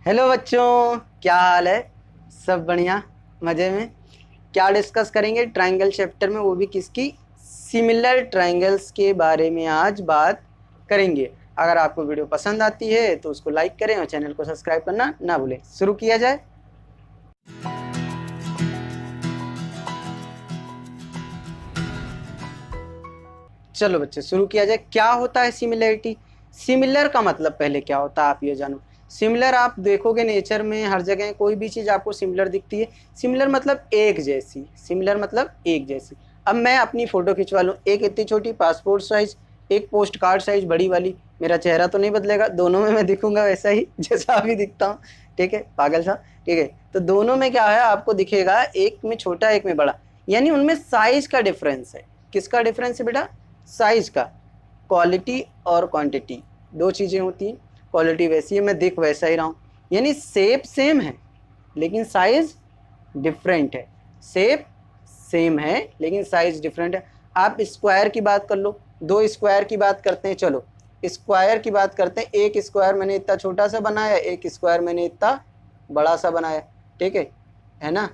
Hello बच्चों, क्या हाल है। सब बढ़िया, मज़े में। क्या डिस्कस करेंगे ट्राइंगल चैप्टर में, वो भी किसकी, सिमिलर ट्राइंगल्स के बारे में आज बात करेंगे। अगर आपको वीडियो पसंद आती है तो उसको लाइक करें और चैनल को सब्सक्राइब करना ना भूलें। शुरू किया जाए। चलो बच्चे, शुरू किया जाए। क्या होता है सिमिलरिटी? सिमिलर का मतलब पहले क्या होता है आप ये जानो। सिमिलर आप देखोगे नेचर में हर जगह कोई भी चीज़ आपको सिमिलर दिखती है। सिमिलर मतलब एक जैसी, सिमिलर मतलब एक जैसी। अब मैं अपनी फ़ोटो खिंचवा लूँ, एक इतनी छोटी पासपोर्ट साइज़, एक पोस्ट कार्ड साइज़ बड़ी वाली, मेरा चेहरा तो नहीं बदलेगा, दोनों में मैं दिखूंगा वैसा ही जैसा अभी दिखता हूँ। ठीक है, पागल सा। ठीक है, तो दोनों में क्या है आपको दिखेगा, एक में छोटा एक में बड़ा, यानी उनमें साइज़ का डिफरेंस है। किसका डिफरेंस है बेटा? साइज का। क्वालिटी और क्वांटिटी दो चीज़ें होती हैं। क्वालिटी वैसी है, मैं दिख वैसा ही रहा हूँ, यानी शेप सेम है लेकिन साइज डिफरेंट है। शेप सेम है लेकिन साइज डिफरेंट है। आप स्क्वायर की बात कर लो, दो स्क्वायर की बात करते हैं। चलो स्क्वायर की बात करते हैं। एक स्क्वायर मैंने इतना छोटा सा बनाया, एक स्क्वायर मैंने इतना बड़ा सा बनाया। ठीक है ना?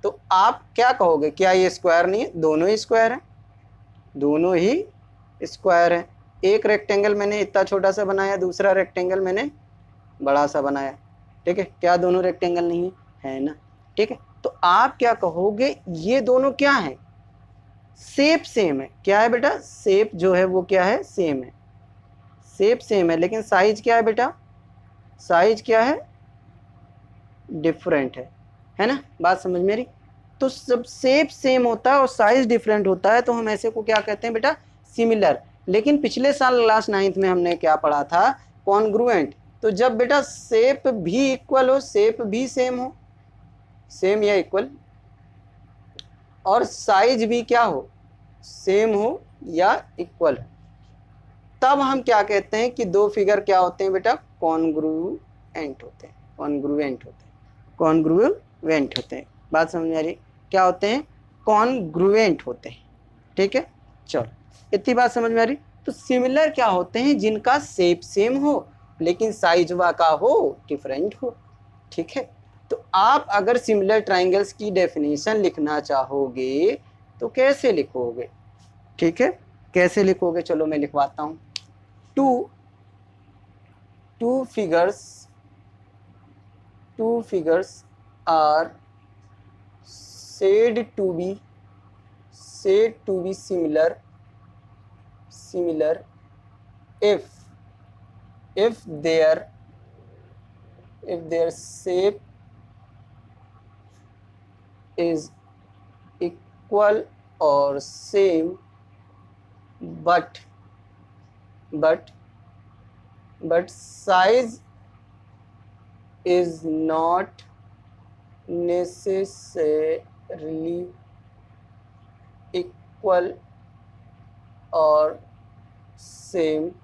तो आप क्या कहोगे, क्या ये स्क्वायर नहीं है? दोनों ही स्क्वायर हैं, दोनों ही स्क्वायर है। एक रेक्टेंगल मैंने इतना छोटा सा बनाया, दूसरा रेक्टेंगल मैंने बड़ा सा बनाया। ठीक है, क्या दोनों रेक्टेंगल नहीं है? है ना? ठीक है, तो आप क्या कहोगे, ये दोनों क्या है? शेप सेम है। क्या है बेटा? शेप जो है वो क्या है? सेम है। शेप सेम है लेकिन साइज क्या है बेटा? साइज क्या है? डिफरेंट है ना? बात समझ में आ रही? तो सब शेप सेम होता है और साइज डिफरेंट होता है तो हम ऐसे को क्या कहते हैं बेटा? सिमिलर। लेकिन पिछले साल क्लास 9th में हमने क्या पढ़ा था? कॉन्ग्रुएंट। तो जब बेटा शेप भी इक्वल हो, शेप भी सेम हो, सेम या इक्वल, और साइज भी क्या हो? सेम हो या इक्वल, तब हम क्या कहते हैं कि दो फिगर क्या होते हैं बेटा? कॉन्ग्रुएंट होते हैं। कॉन्ग्रुएंट होते हैं, कॉन्ग्रुएंट होते हैं। बात समझ में आ रही? क्या होते हैं? कॉन्ग्रुएंट होते हैं। ठीक है, चलो इतनी बात समझ में आ रही? तो सिमिलर क्या होते हैं? जिनका शेप सेम हो लेकिन साइज वा का हो डिफरेंट हो। ठीक है, तो आप अगर सिमिलर ट्राइंगल्स की डेफिनेशन लिखना चाहोगे तो कैसे लिखोगे? ठीक है, कैसे लिखोगे? चलो मैं लिखवाता हूँ। Two figures, two figures are said to be similar if their shape is equal or same, but size is not necessarily equal or same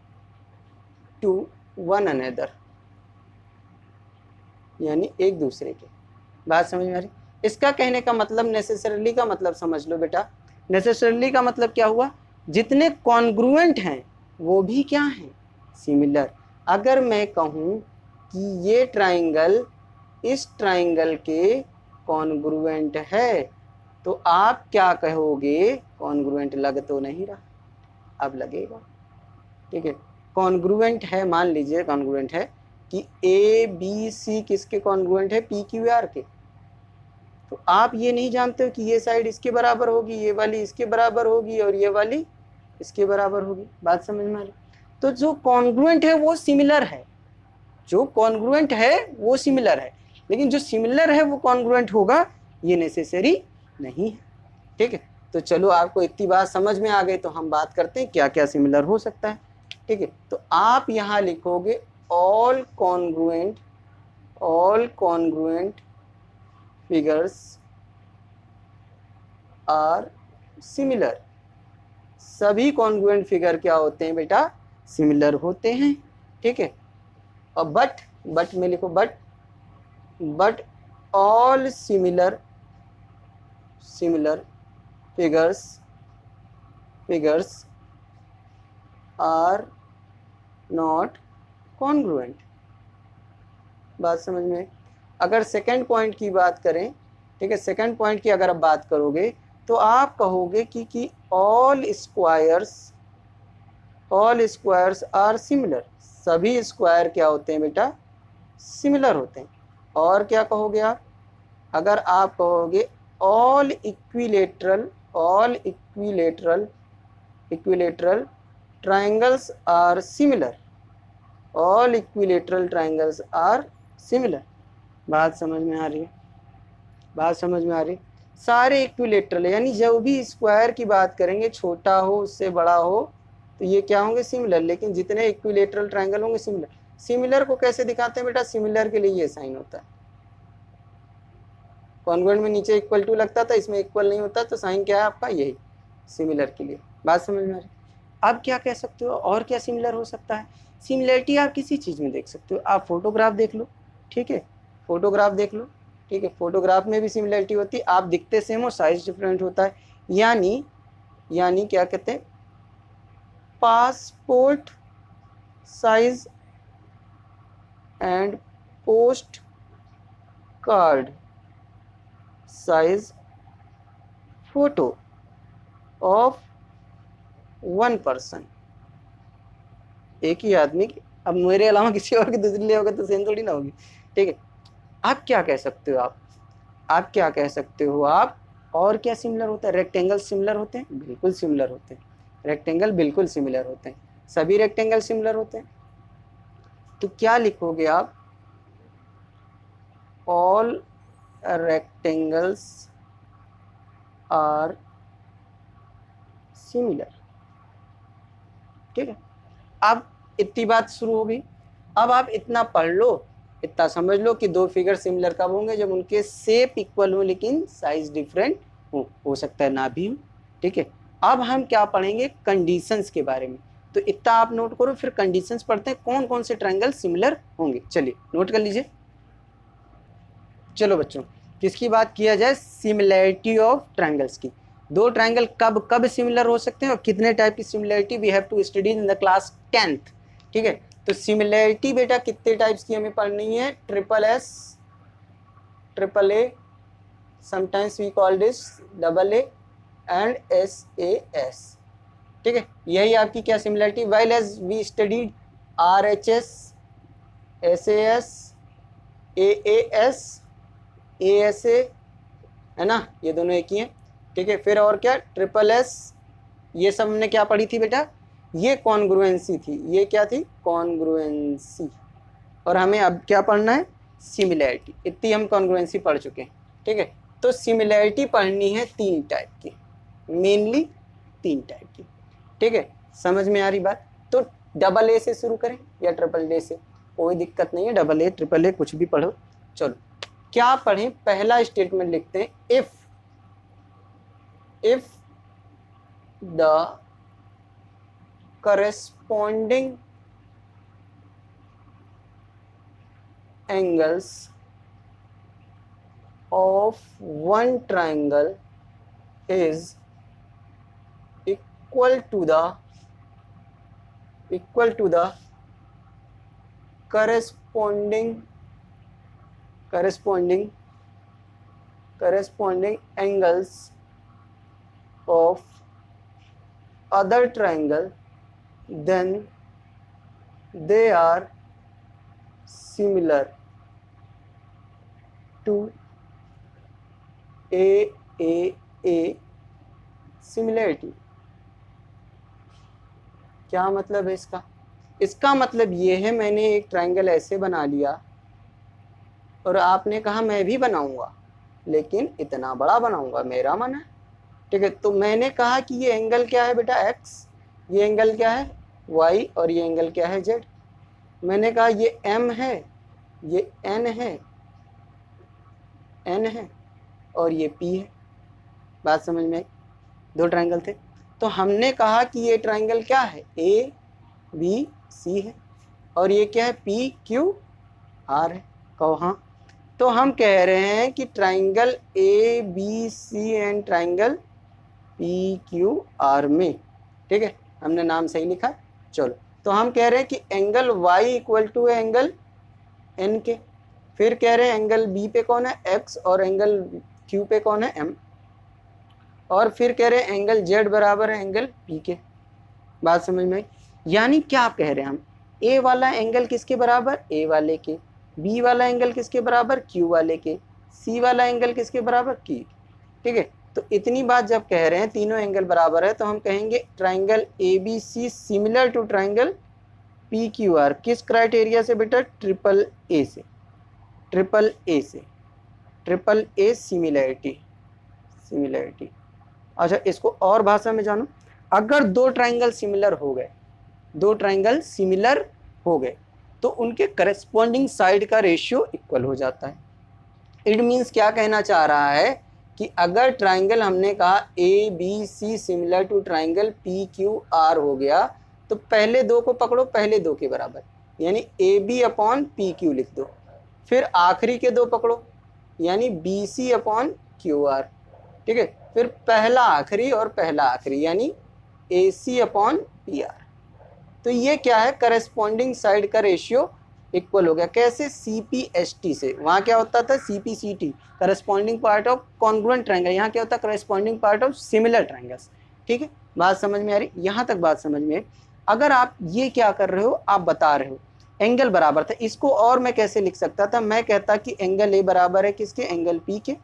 to one another, यानी एक दूसरे के। बात समझ में आ रही? इसका कहने का मतलब, नेसेसरली का मतलब समझ लो बेटा। नेसेसरली का मतलब क्या हुआ? जितने कॉन्ग्रुएंट हैं वो भी क्या हैं? सिमिलर। अगर मैं कहूँ कि ये ट्राइंगल इस ट्राइंगल के कॉन्ग्रुएंट है तो आप क्या कहोगे? कॉन्ग्रुएंट लग तो नहीं रहा, अब लगेगा। ठीक है, कॉन्ग्रुएंट है, मान लीजिए कॉन्ग्रुएंट है कि ए बी सी किसके कॉन्ग्रुएंट है? पी क्यू आर के। तो आप ये नहीं जानते हो कि ये साइड इसके बराबर होगी, ये वाली इसके बराबर होगी और ये वाली इसके बराबर होगी। बात समझ में आ रही? तो जो कॉन्ग्रुएंट है वो सिमिलर है, जो कॉन्ग्रुएंट है वो सिमिलर है, लेकिन जो सिमिलर है वो कॉन्ग्रुएंट होगा ये नेसेसरी नहीं है। ठीक है, तो चलो आपको इतनी बात समझ में आ गई तो हम बात करते हैं क्या क्या सिमिलर हो सकता है। ठीक है, तो आप यहाँ लिखोगे all congruent figures are similar. सभी कॉन्ग्रुएंट फिगर क्या होते हैं बेटा? सिमिलर होते हैं। ठीक है, और बट में लिखो but all similar figures are not congruent. बात समझ में? अगर सेकंड पॉइंट की बात करें, ठीक है, सेकंड पॉइंट की अगर आप बात करोगे तो आप कहोगे कि ऑल स्क्वायर्स आर सिमिलर, सभी स्क्वायर क्या होते हैं बेटा, सिमिलर होते हैं। और क्या कहोगे आप, अगर आप कहोगे all equilateral triangles are similar, all equilateral triangles are similar. बात समझ में आ रही है? बात समझ में आ रही? सारे इक्विलेटरल यानी जब भी स्क्वायर की बात करेंगे, छोटा हो उससे बड़ा हो, तो ये क्या होंगे, सिमिलर। लेकिन जितने इक्विलेटरल ट्राइंगल होंगे सिमिलर। सिमिलर को कैसे दिखाते हैं बेटा, सिमिलर के लिए ये साइन होता है। कॉन्वेंट में नीचे इक्वल टू लगता था, इसमें इक्वल नहीं होता, तो साइन क्या है आपका, यही सिमिलर के लिए। बात समझ में आ रही? आप क्या कह सकते हो, और क्या सिमिलर हो सकता है? सिमिलरिटी आप किसी चीज़ में देख सकते हो, आप फोटोग्राफ देख लो, ठीक है, फोटोग्राफ देख लो, ठीक है, फोटोग्राफ में भी सिमिलरिटी होती है, आप दिखते सेम हो, साइज डिफरेंट होता है। यानी क्या कहते हैं, passport size and post card size photo of one person, एक ही आदमी की, अब मेरे अलावा किसी और की दूसरी ले होगा तो सेम थोड़ी ना होगी, ठीक है। आप क्या कह सकते हो, आप क्या कह सकते हो आप, और क्या सिमिलर होता है? रेक्टेंगल सिमिलर होते हैं, बिल्कुल सिमिलर होते हैं, रेक्टेंगल बिल्कुल सिमिलर होते हैं, सभी रेक्टेंगल सिमिलर होते हैं। तो क्या लिखोगे आप, ऑल रेक्टेंगल्स आर सिमिलर, ठीक है। अब इतनी बात शुरू हो गई, अब आप इतना पढ़ लो, इतना समझ लो कि दो फिगर सिमिलर कब होंगे, जब उनके शेप इक्वल हो लेकिन साइज डिफरेंट हो सकता है ना भी हो, ठीक है। अब हम क्या पढ़ेंगे, कंडीशंस के बारे में। तो इतना आप नोट करो, फिर कंडीशंस पढ़ते हैं, कौन कौन से ट्रायंगल सिमिलर होंगे। चलिए नोट कर लीजिए। चलो बच्चों, किसकी बात किया जाए, सिमिलैरिटी ऑफ ट्रायंगल्स की। दो ट्रायंगल कब कब सिमिलर हो सकते हैं और कितने टाइप की similarity we have to study in the class 10th, ठीक है। तो सिमिलैरिटी बेटा कितने टाइप्स की हमें पढ़नी है, triple A, sometimes we call this double A and SAS, ठीक है। यही आपकी क्या similarity, while as we studied RHS, SAS, AAS, ASA, है ना, ये दोनों एक ही हैं, ठीक है। फिर और क्या, ट्रिपल S, ये सब हमने क्या पढ़ी थी बेटा, ये कॉन्ग्रुएंसी थी, ये क्या थी, कॉन्ग्रुएंसी। और हमें अब क्या पढ़ना है, सिमिलैरिटी। इतनी हम कॉन्ग्रुएंसी पढ़ चुके हैं, ठीक है। तो सिमिलैरिटी पढ़नी है 3 टाइप की, मेनली 3 टाइप की, ठीक है। समझ में आ रही बात? तो डबल ए से शुरू करें या ट्रिपल ए से, कोई दिक्कत नहीं है, डबल ए ट्रिपल ए कुछ भी पढ़ो। चलो क्या पढ़ें, पहला स्टेटमेंट लिखते हैं, if the corresponding angles of one triangle is equal to the corresponding angles of other triangle, then they are similar to AAA similarity। क्या मतलब है इसका? इसका मतलब ये है, मैंने एक ट्रायंगल ऐसे बना लिया और आपने कहा मैं भी बनाऊंगा, लेकिन इतना बड़ा बनाऊंगा, मेरा मन है, ठीक है। तो मैंने कहा कि ये एंगल क्या है बेटा, x, ये एंगल क्या है, y, और ये एंगल क्या है, z। मैंने कहा ये m है, ये n है और ये p है। बात समझ में आई? दो ट्रायंगल थे, तो हमने कहा कि ये ट्रायंगल क्या है, ABC है, और ये क्या है, PQR है। कहो हाँ। तो हम कह रहे हैं कि triangle ABC and triangle PQR में, ठीक है, हमने नाम सही लिखा। चलो, तो हम कह रहे हैं कि एंगल y इक्वल टू है एंगल n के, फिर कह रहे हैं एंगल बी पे कौन है x और एंगल क्यू पे कौन है m, और फिर कह रहे हैं एंगल z बराबर है एंगल p के। बात समझ में आई? यानी क्या कह रहे हैं हम, a वाला एंगल किसके बराबर, a वाले के, b वाला एंगल किसके बराबर, q वाले के, c वाला एंगल किसके बराबर, q। ठीक है, तो इतनी बात जब कह रहे हैं तीनों एंगल बराबर है तो हम कहेंगे triangle ABC similar to triangle PQR। किस क्राइटेरिया से बेटा, ट्रिपल ए से, ट्रिपल ए से, ट्रिपल ए सिमिलैरिटी, सिमिलैरिटी। अच्छा, इसको और भाषा में जानो, अगर दो ट्राइंगल सिमिलर हो गए, दो ट्राइंगल सिमिलर हो गए तो उनके करस्पॉन्डिंग साइड का रेशियो इक्वल हो जाता है। इट मीन्स क्या कहना चाह रहा है कि अगर ट्राइंगल हमने कहा ABC similar to triangle PQR हो गया तो पहले दो को पकड़ो, पहले दो के बराबर, यानी AB अपॉन PQ लिख दो। फिर आखिरी के दो पकड़ो, यानी BC अपॉन QR। ठीक है, फिर पहला आखिरी और पहला आखिरी, यानी AC अपॉन PR। तो ये क्या है, करस्पॉन्डिंग साइड का रेशियो इक्वल हो गया। कैसे, CPST से। वहाँ क्या होता था, CPCT, corresponding part of congruent triangle. यहाँ क्या होता है, corresponding part of similar triangles. ठीक है, बात समझ में आ रही, यहाँ तक बात समझ में। अगर आप ये क्या कर रहे हो, आप बता रहे हो एंगल बराबर था, इसको और मैं कैसे लिख सकता था, मैं कहता कि एंगल A बराबर है किसके, एंगल P के,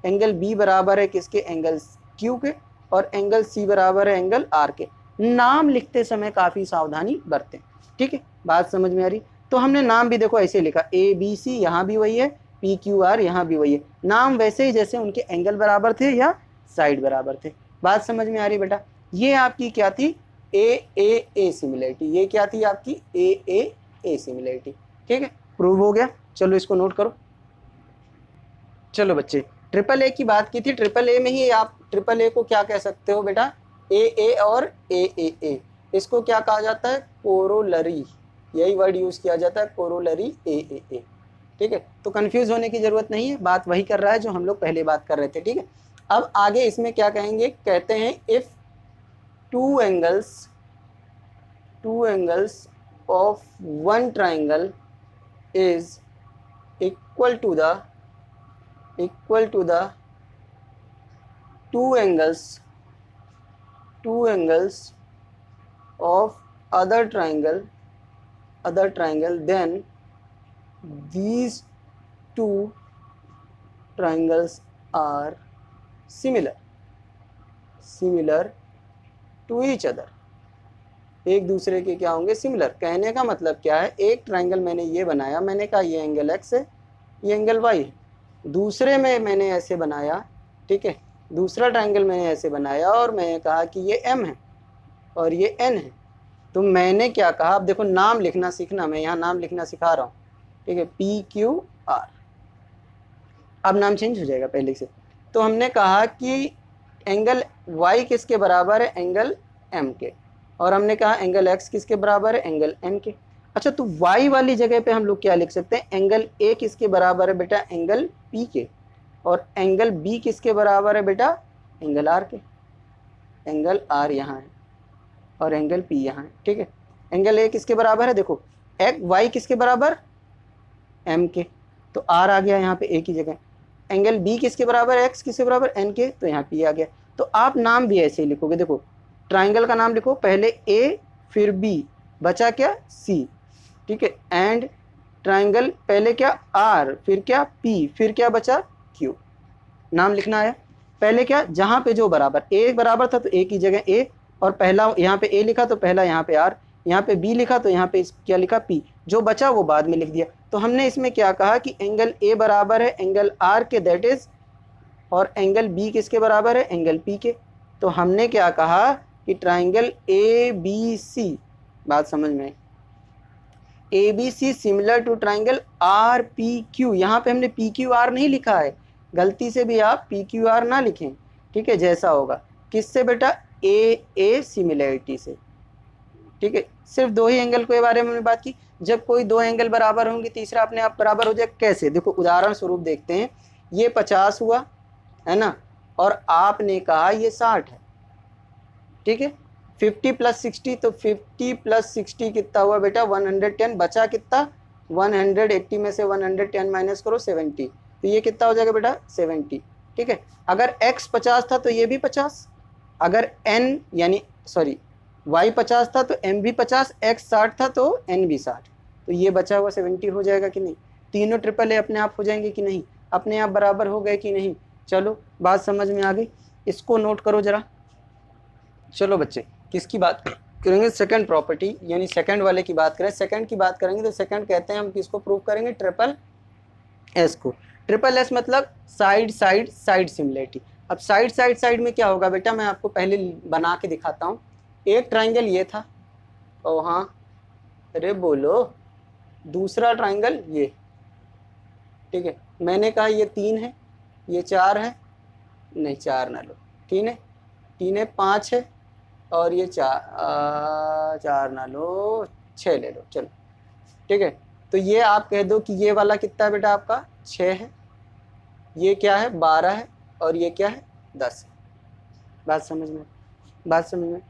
एंगल B बराबर है किसके, एंगल Q के, और एंगल C बराबर है एंगल R के। नाम लिखते समय काफ़ी सावधानी बरतें। ठीक है, बात समझ में आ रही। तो हमने नाम भी देखो ऐसे लिखा, ABC यहाँ भी वही है, PQR यहाँ भी वही है, नाम वैसे ही जैसे उनके एंगल बराबर थे या साइड बराबर थे। बात समझ में आ रही बेटा। ये आपकी क्या थी, AAA सिमिलरिटी। ये क्या थी आपकी, AAA सिमिलरिटी। ठीक है, प्रूव हो गया। चलो इसको नोट करो। चलो बच्चे, ट्रिपल ए की बात की थी, ट्रिपल ए में ही आप ट्रिपल ए को क्या कह सकते हो बेटा, AA और AAA। इसको क्या कहा जाता है, कोरोलरी, यही वर्ड यूज किया जाता है, कोरोलरी AAA। ठीक है, तो कंफ्यूज होने की जरूरत नहीं है, बात वही कर रहा है जो हम लोग पहले बात कर रहे थे। ठीक है, अब आगे इसमें क्या कहेंगे, कहते हैं if two angles of one triangle is equal to the two angles of other triangle, then these two triangles are similar to each other। एक दूसरे के क्या होंगे, सिमिलर। कहने का मतलब क्या है, एक ट्राइंगल मैंने ये बनाया, मैंने कहा ये एंगल x है, ये एंगल y है। दूसरे में मैंने ऐसे बनाया, ठीक है, दूसरा ट्राइंगल मैंने ऐसे बनाया और मैंने कहा कि ये m है और ये n है। तो मैंने क्या कहा, अब देखो नाम लिखना सीखना, मैं यहाँ नाम लिखना सिखा रहा हूँ। ठीक है, PQR, अब नाम चेंज हो जाएगा पहले से। तो हमने कहा कि एंगल y किसके बराबर है, एंगल m के, और हमने कहा एंगल x किसके बराबर है, एंगल n के। अच्छा, तो y वाली जगह पे हम लोग क्या लिख सकते हैं, एंगल A किसके बराबर है बेटा, एंगल P के, और एंगल B किसके बराबर है बेटा, एंगल R के। एंगल R यहाँ है और एंगल P यहाँ है। ठीक है, एंगल A किसके बराबर है, देखो y किसके बराबर, m के, तो R आ गया यहाँ पे A की जगह। एंगल B किसके बराबर है, x किसके बराबर, n के, तो यहाँ P आ गया। तो आप नाम भी ऐसे ही लिखोगे, देखो ट्राइंगल का नाम लिखो, पहले A फिर B, बचा क्या, C। ठीक है, एंड ट्राइंगल पहले क्या, R, फिर क्या P, फिर क्या बचा, Q। नाम लिखना है पहले क्या, जहाँ पे जो बराबर, A बराबर था तो A की जगह A, और पहला यहाँ पे A लिखा तो पहला यहाँ पे R, यहाँ पे B लिखा तो यहाँ पे क्या लिखा, P। जो बचा वो बाद में लिख दिया। तो हमने इसमें क्या कहा कि एंगल A बराबर है एंगल R के, दैट इज, और एंगल B किसके बराबर है, एंगल P के। तो हमने क्या कहा कि ट्राइंगल ABC, बात समझ में, ABC similar to triangle RPQ। यहाँ पे हमने PQR नहीं लिखा है, गलती से भी आप PQR ना लिखें। ठीक है, जैसा होगा किससे बेटा, AA सिमिलरिटी से। ठीक है, सिर्फ दो ही एंगल के बारे में हमने बात की। जब कोई दो एंगल बराबर होंगे तीसरा अपने आप बराबर हो जाए, कैसे, देखो उदाहरण स्वरूप देखते हैं। ये 50 हुआ है ना, और आपने कहा ये 60 है। ठीक है, 50 + 60, तो 50 + 60 कितना हुआ बेटा, 110, बचा कितना, 180 में से 110 माइनस करो 70, तो ये कितना हो जाएगा बेटा 70। ठीक है, अगर x 50 था तो ये भी 50, अगर n यानी सॉरी y 50 था तो m भी 50, x 60 था तो n भी 60, तो ये बचा हुआ 70 हो जाएगा कि नहीं। तीनों ट्रिपल ए अपने आप हो जाएंगे कि नहीं, अपने आप बराबर हो गए कि नहीं। चलो बात समझ में आ गई, इसको नोट करो जरा। चलो बच्चे किसकी बात करेंगे, सेकंड प्रॉपर्टी यानी सेकंड वाले की बात करें। सेकंड की बात करेंगे तो सेकंड कहते हैं हम किसको प्रूव करेंगे, ट्रिपल एस को। ट्रिपल एस मतलब साइड साइड साइड सिमिलरिटी। अब साइड साइड साइड में क्या होगा बेटा, मैं आपको पहले बना के दिखाता हूँ। एक ट्राइंगल ये था, ओ हाँ अरे बोलो, दूसरा ट्राइंगल ये, ठीक है। मैंने कहा ये 3 है, ये 4 है, नहीं 4 ना लो, 3 है, 3 है, 5 है, और ये 4 ना लो, 6 ले लो, चलो ठीक है। तो ये आप कह दो कि ये वाला कितना है बेटा आपका 6 है, ये क्या है 12 है, और ये क्या है 10 है। बात समझ में, बात समझ में।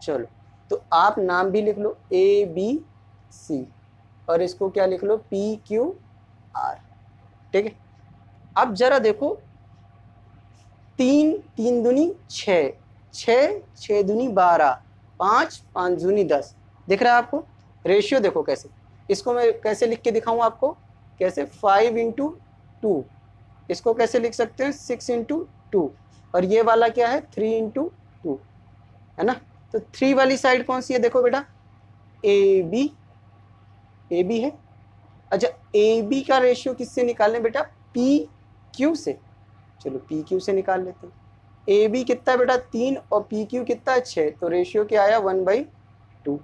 चलो तो आप नाम भी लिख लो ABC, और इसको क्या लिख लो PQR, ठीक है। अब जरा देखो, 3 3 दूनी 6, 6 6 दूनी 12, 5 5 दूनी 10, दिख रहा है आपको। रेशियो देखो कैसे, इसको मैं कैसे लिख के दिखाऊं आपको, कैसे 5 × 2, इसको कैसे लिख सकते हैं 6 × 2, और ये वाला क्या है 3 × 2, है ना। तो 3 वाली साइड कौन सी है, देखो बेटा AB, AB है। अच्छा AB का रेशियो किससे निकालें बेटा, PQ से। चलो PQ से निकाल लेते हैं। AB कितना है बेटा 3, और PQ कितना है 6, तो रेशियो क्या आया 1/2।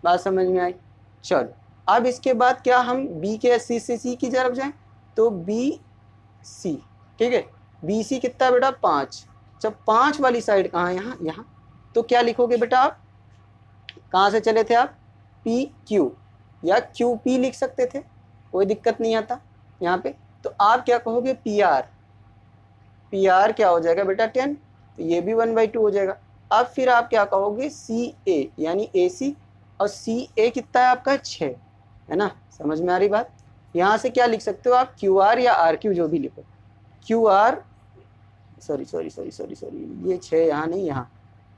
बात समझ में आई। चलो अब इसके बाद क्या हम B के C से C की तरफ जाएं, तो BC, ठीक है। BC कितना है बेटा 5, जब 5 वाली साइड कहाँ है, यहाँ यहाँ, तो क्या लिखोगे बेटा आप, कहाँ से चले थे आप, PQ या QP लिख सकते थे, कोई दिक्कत नहीं आता यहाँ पे। तो आप क्या कहोगे PR, PR क्या हो जाएगा बेटा 10, तो ये भी 1/2 हो जाएगा। अब फिर आप क्या कहोगे CA यानी AC, और CA कितना है आपका 6, है ना। समझ में आ रही बात। यहाँ से क्या लिख सकते हो आप QR या RQ, जो भी लिखो, QR sorry sorry sorry sorry sorry ये 6 यहाँ नहीं यहाँ,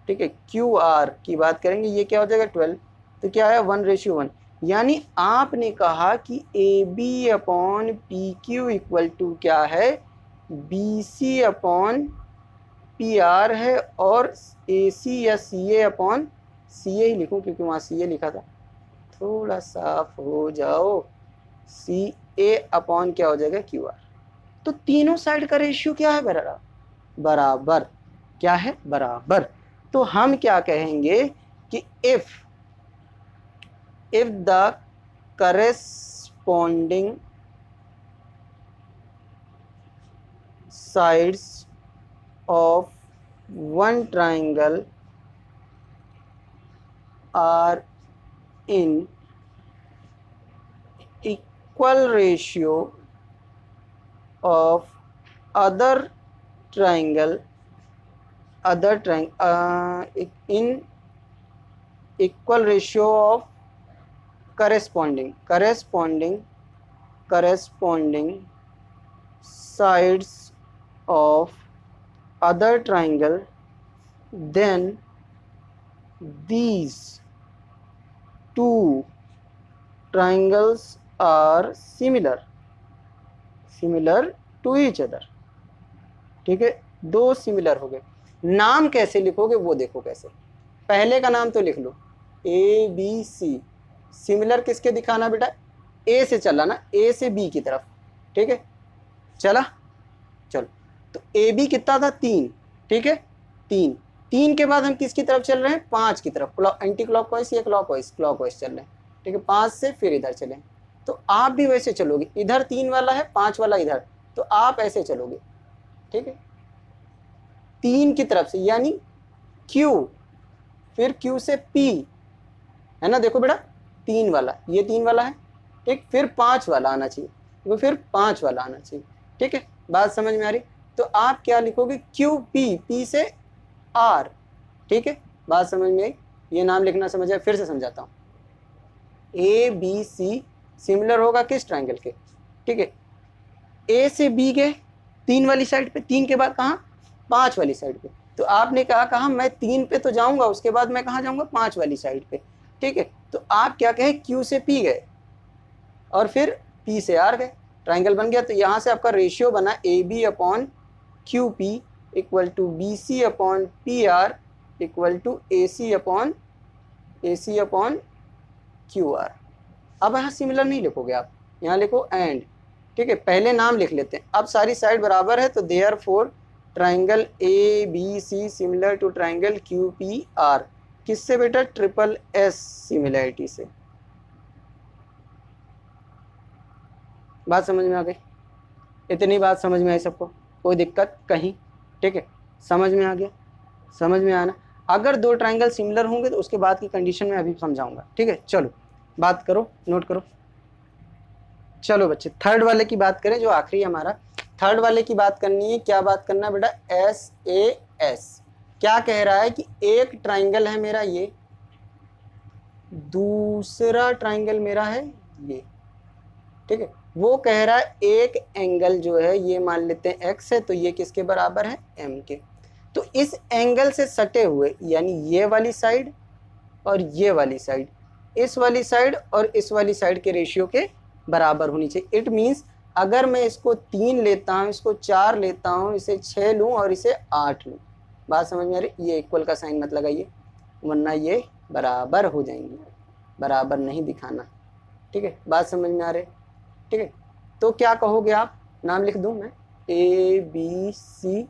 ठीक है। QR की बात करेंगे, ये क्या हो जाएगा 12, तो क्या है 1:1, यानी आपने कहा कि AB/PQ इक्वल टू क्या है BC/PR है, और AC या CA/CA ही लिखूं क्योंकि वहाँ CA लिखा था, थोड़ा साफ हो जाओ, CA/ क्या हो जाएगा QR। तो तीनों साइड का रेशियो क्या है बराबर, क्या है बराबर। तो हम क्या कहेंगे कि if the corresponding sides of one triangle are in equal ratio of other triangle in equal ratio of corresponding sides of other triangle, then these two triangles are similar to each other, ठीक है। दो similar हो गए। नाम कैसे लिखोगे वो देखो कैसे, पहले का नाम तो लिख लो ABC, सिमिलर किसके दिखाना बेटा, A से चला ना, A से B की तरफ, ठीक है। चला, चलो तो AB कितना था 3, ठीक है 3 के बाद हम किसकी तरफ चल रहे हैं 5 की तरफ, एंटी क्लॉकवाइज या क्लॉकवाइज चल रहे हैं, ठीक है। 5 से फिर इधर चले, तो आप भी वैसे चलोगे, इधर 3 वाला है 5 वाला इधर, तो आप ऐसे चलोगे, ठीक है 3 की तरफ से, यानी Q, फिर Q से P, है ना। देखो बेटा 3 वाला, ये 3 वाला है, ठीक, फिर 5 वाला आना चाहिए, वो फिर 5 वाला आना चाहिए, ठीक है। बात समझ में आ रही। तो आप क्या लिखोगे QP, P से R, ठीक है। बात समझ में आई, ये नाम लिखना समझ आया, फिर से समझाता हूँ ABC सिमिलर होगा किस ट्राइंगल के, ठीक है। ए से बी गए 3 वाली साइड पे, 3 के बाद कहाँ 5 वाली साइड पे, तो आपने कहा मैं 3 पे तो जाऊंगा, उसके बाद मैं कहाँ जाऊंगा 5 वाली साइड पे, ठीक है। तो आप क्या कहे क्यू से पी गए और फिर पी से आर गए, ट्राइंगल बन गया। तो यहाँ से आपका रेशियो बना A B upon Q P equal to B C upon P R equal to A C upon Q R. अब यहाँ सिमिलर नहीं लिखोगे आप, यहाँ लिखो एंड, ठीक है। पहले नाम लिख लेते हैं, अब सारी साइड बराबर है तो therefore triangle A B C similar to triangle Q P R, किससे बेटा, ट्रिपल एस सिमिलैरिटी से। बात समझ में आ गई, इतनी बात समझ में आई सबको, कोई दिक्कत कहीं, ठीक है। समझ में आ गया, समझ में आना। अगर दो ट्राइंगल सिमिलर होंगे तो उसके बाद की कंडीशन में अभी समझाऊंगा, ठीक है। चलो बात करो, नोट करो। चलो बच्चे थर्ड वाले की बात करें, जो आखिरी हमारा थर्ड वाले की बात करनी है। क्या बात करना है बेटा, एस ए एस। क्या कह रहा है कि एक ट्राइंगल है मेरा ये, दूसरा ट्राइंगल मेरा है ये, ठीक है। वो कह रहा है एक एंगल जो है ये मान लेते हैं x है, तो ये किसके बराबर है, m के। तो इस एंगल से सटे हुए यानी ये वाली साइड और ये वाली साइड, इस वाली साइड और इस वाली साइड के रेशियो के बराबर होनी चाहिए। इट मीन्स अगर मैं इसको 3 लेता हूँ, इसको 4 लेता हूँ, इसे 6 लूँ और इसे 8 लूँ, बात समझ में आ रही। ये इक्वल का साइन मत लगाइए वरना ये बराबर हो जाएंगे, बराबर नहीं दिखाना, ठीक है। बात समझ में आ रही, ठीक है। तो क्या कहोगे आप, नाम लिख दूं मैं, A B C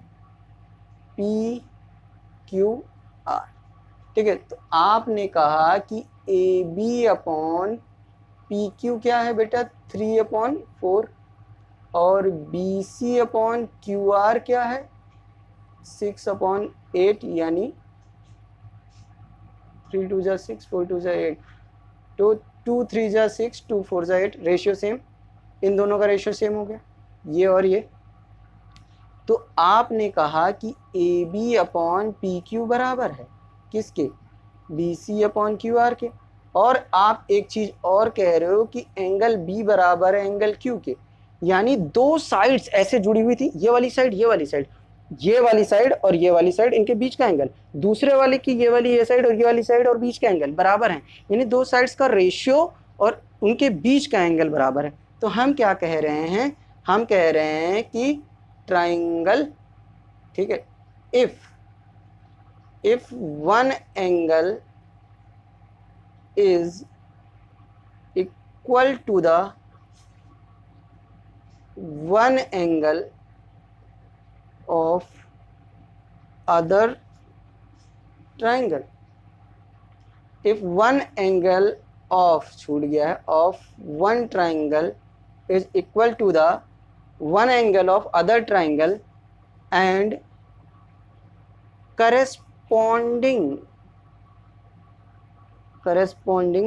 P Q R, ठीक है। तो आपने कहा कि A B upon P Q क्या है बेटा, 3/4, और B C upon Q R क्या है, 6/8, यानी 3 2 जा 6 4 2 जा 8, तो 2 3 जा 6 2 4 जा 8, रेशियो सेम, इन दोनों का रेशियो सेम हो गया, ये और ये। तो आपने कहा कि A B upon P Q बराबर है किसके, B C upon Q R के। और आप एक चीज और कह रहे हो कि एंगल बी बराबर है एंगल क्यू के, यानी दो साइड्स ऐसे जुड़ी हुई थी, ये वाली साइड, ये वाली साइड, ये वाली साइड और ये वाली साइड, इनके बीच का एंगल, दूसरे वाले की ये वाली ये साइड और ये वाली साइड और बीच का एंगल बराबर है, यानी दो साइड्स का रेशियो और उनके बीच का एंगल बराबर है। तो हम क्या कह रहे हैं, हम कह रहे हैं कि ट्राइंगल, ठीक है, if one angle is equal to the one angle of other triangle, if one angle of, छूट गया है, of one triangle is equal to the one angle of other triangle and corresponding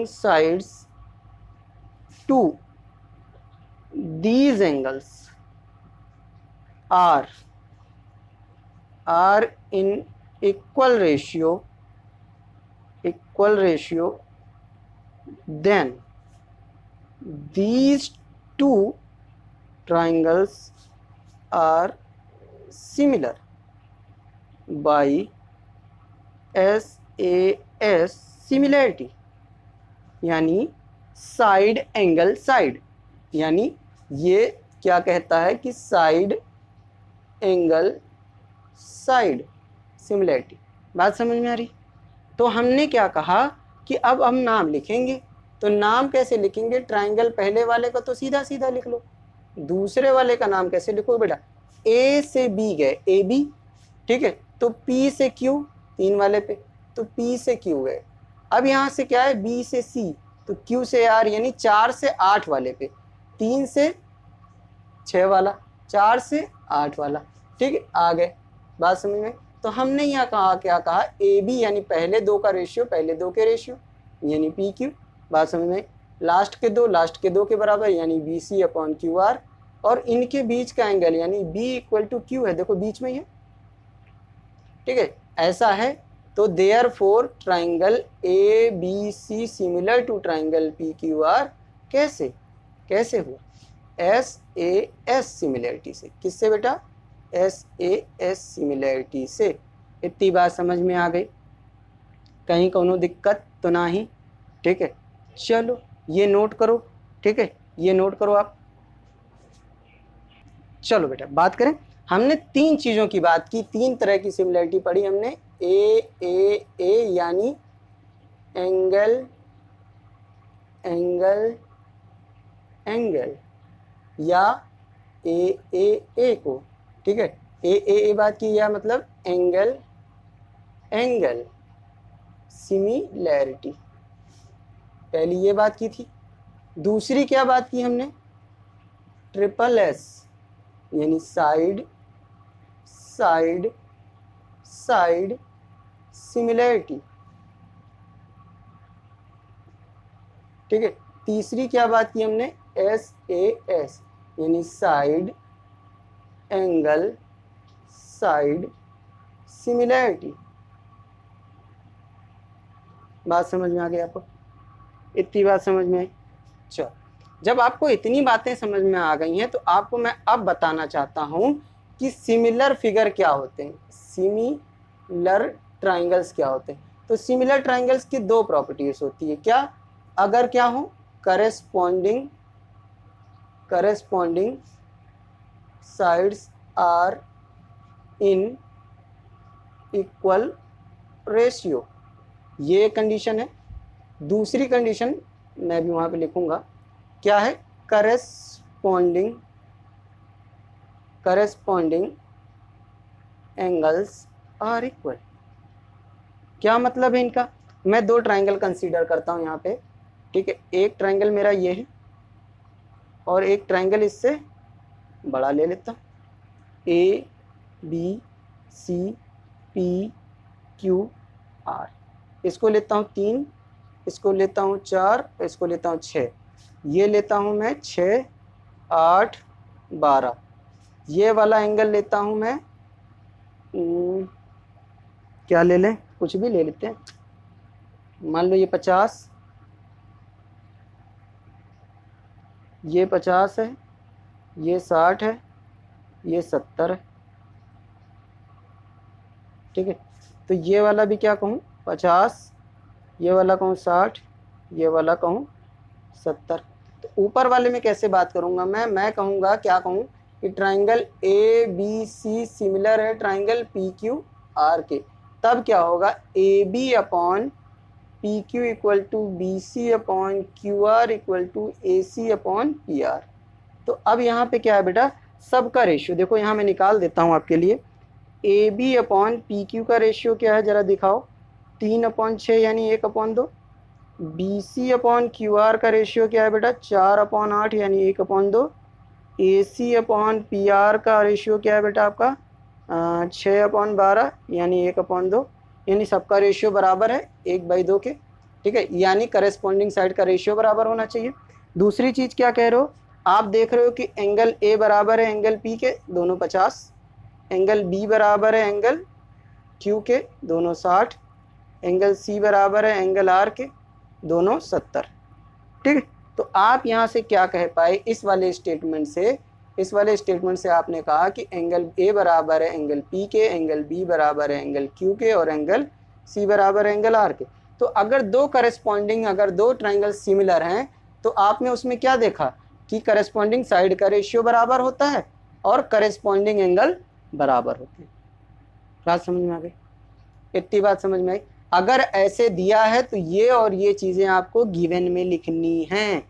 sides to these angles are in equal ratio, then these two triangles are similar by SAS similarity, यानी side angle side, यानी ये क्या कहता है कि side angle side similarity. बात समझ में आ रही। तो हमने क्या कहा कि अब हम नाम लिखेंगे, तो नाम कैसे लिखेंगे, ट्राइंगल पहले वाले का तो सीधा सीधा लिख लो, दूसरे वाले का नाम कैसे लिखो बेटा, ए से बी गए ए बी, ठीक है, तो पी से क्यू 3 वाले पे, तो पी से क्यू गए। अब यहाँ से क्या है, बी से सी, तो क्यू से आर, यानी 4 से 8 वाले पे, 3 से 6 वाला, 4 से 8 वाला, ठीक है, आ गए। बात समझ में। तो हमने यहाँ कहा, क्या कहा, ए बी यानी पहले दो का रेशियो पहले दो के रेशियो, यानी पी क्यू। बात समझ में। लास्ट के दो के बराबर, यानी B C upon Q R, और इनके बीच का एंगल यानी बी इक्वल टू क्यू है, देखो बीच में ही है, ठीक है, ऐसा है। तो therefore triangle A B C similar to triangle P Q R, कैसे, कैसे हुआ? SAS सिमिलैरिटी से। किससे बेटा? SAS सिमिलैरिटी से। इतनी बात समझ में आ गई? कहीं कोनो दिक्कत तो ना ही? ठीक है, चलो ये नोट करो। ठीक है, ये नोट करो आप। चलो बेटा बात करें, हमने 3 चीज़ों की बात की, 3 तरह की सिमिलैरिटी पढ़ी हमने। ए यानी एंगल एंगल एंगल या ए को, ठीक है, ए बात की, या मतलब एंगल एंगल सिमिलैरिटी, पहली ये बात की थी। दूसरी क्या बात की हमने? ट्रिपल एस यानी साइड साइड साइड सिमिलैरिटी, ठीक है। तीसरी क्या बात की हमने? SAS यानी साइड एंगल साइड सिमिलैरिटी। बात समझ में आ गई आपको? इतनी बात समझ में आई? चलो, जब आपको इतनी बातें समझ में आ गई हैं तो आपको मैं अब बताना चाहता हूं कि सिमिलर फिगर क्या होते हैं, सिमिलर ट्राइंगल्स क्या होते हैं। तो सिमिलर ट्राइंगल्स की 2 प्रॉपर्टीज होती है। क्या? अगर क्या हो? Corresponding sides are in equal ratio, ये कंडीशन है। दूसरी कंडीशन मैं भी वहाँ पे लिखूंगा, क्या है? Corresponding angles are equal. क्या मतलब है इनका? मैं 2 ट्राइंगल कंसीडर करता हूँ यहाँ पे, ठीक है। एक ट्राइंगल मेरा ये है और एक ट्राइंगल इससे बड़ा ले लेता हूँ, ABCPQR। इसको लेता हूँ 3, इसको लेता हूँ 4, इसको लेता हूँ 6। ये लेता हूँ मैं 6, 8, 12। ये वाला एंगल लेता हूँ मैं, क्या ले लें? कुछ भी ले लेते हैं। मान लो ये 50, ये 50 है, ये 60 है, ये 70 है, ठीक है। तो ये वाला भी क्या कहूँ? 50, ये वाला कहूँ 60, ये वाला कहूँ 70। तो ऊपर वाले में कैसे बात करूँगा मैं कहूँगा, क्या कहूँ कि ट्राइंगल ABC सिमिलर है ट्राइंगल PQR के। तब क्या होगा? AB upon PQ equal to BC upon QR equal to AC upon PR। तो अब यहाँ पे क्या है बेटा? सबका रेशियो देखो, यहाँ मैं निकाल देता हूँ आपके लिए। AB अपॉन PQ का रेशियो क्या है जरा दिखाओ? 3/6 यानी 1/2। BC अपॉन QR का रेशियो क्या है बेटा? 4/8 यानी 1/2। AC अपॉन PR का रेशियो क्या है बेटा आपका? 6/12 यानी 1/2। यानी सबका रेशियो बराबर है 1/2 के, ठीक है। यानी करेस्पॉन्डिंग साइड का रेशियो बराबर होना चाहिए। दूसरी चीज़ क्या कह रहे हो? आप देख रहे हो कि एंगल A बराबर है एंगल P के, दोनों 50। एंगल B बराबर है एंगल Q के, दोनों 60। एंगल C बराबर है एंगल R के, दोनों 70, ठीक है। तो आप यहाँ से क्या कह पाए? इस वाले स्टेटमेंट से आपने कहा कि एंगल A बराबर है एंगल P के, एंगल B बराबर है एंगल Q के और एंगल C बराबर है एंगल R के। तो अगर 2 ट्राइंगल सिमिलर हैं तो आपने उसमें क्या देखा कि करेस्पॉन्डिंग साइड का रेशियो बराबर होता है और करेस्पॉन्डिंग एंगल बराबर होते हैं। बात समझ में आ गई? इतनी बात समझ में आई? अगर ऐसे दिया है तो ये और ये चीज़ें आपको गिवन में लिखनी हैं।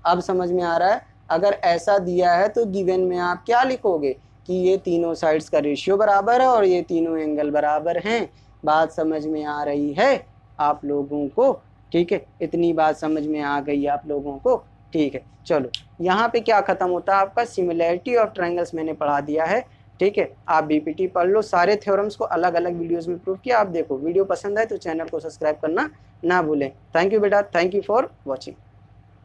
अब समझ में आ रहा है? अगर ऐसा दिया है तो गिवन में आप क्या लिखोगे कि ये तीनों साइड्स का रेशियो बराबर है और ये तीनों एंगल बराबर हैं। बात समझ में आ रही है आप लोगों को? ठीक है, इतनी बात समझ में आ गई आप लोगों को? ठीक है, चलो यहाँ पे क्या ख़त्म होता है आपका? सिमिलैरिटी ऑफ ट्राइंगल्स मैंने पढ़ा दिया है, ठीक है। आप BPT पढ़ लो, सारे थ्योरम्स को अलग अलग वीडियोस में प्रूव किया। आप देखो, वीडियो पसंद आए तो चैनल को सब्सक्राइब करना ना भूलें। थैंक यू बेटा, थैंक यू फॉर वॉचिंग।